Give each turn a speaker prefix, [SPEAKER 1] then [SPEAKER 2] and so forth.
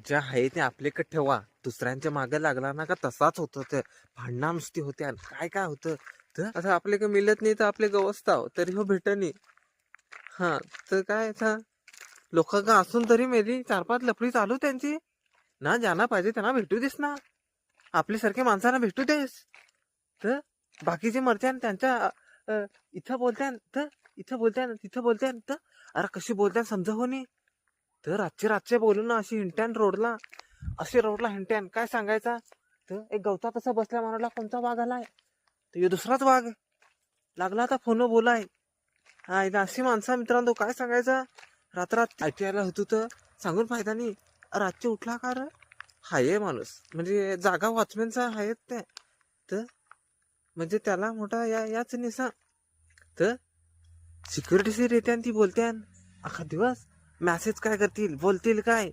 [SPEAKER 1] जे आहे ते आपल्याकडे ठेवा. दुसऱ्यांच्या मागे लागला ना का तसाच होतं. ते भांडणं नुसती होते आणि काय काय होतं तर आता आपल्याकडे मिळत नाही तर आपले गवसताव तरी हो भेटणी. हा तर काय आता लोक का असून तरी मेली 4-5 लफडी चालू त्यांची ना. ज्यांना पाहिजे त्यांना भेटू देस ना. आपल्यासारख्या माणसांना भेटू देस. तर बाकीचे मरत्यान त्यांच्या इथं बोलत्यान तर इथं बोलत्यान तिथं बोलत्यान तर अरे कशी बोलत्यान समजा हो नाही. तर रातचे बोलून ना अशी हिंट्यान रोडला असे रोडला हिंट्यान काय सांगायचा. तर एक गवता तसा बसल्या मानवला कोणता वाघ आलाय तर हे दुसराच वाघ लागला आता फोन बोलाय. हा इथं अशी माणसं मित्रांनो काय सांगायचा. रात्रात आयटीआयला होतो तर सांगून फायदा नाही. रातचे उठला का रे हाय माणूस म्हणजे जागा वॉचमॅनचा आहेत ते. तर म्हणजे त्याला मोठा याच निसा. तर सिक्युरिटी रित्यान ती बोलत्यान अख्खा दिवस मॅसेज काय करतील बोलतील काय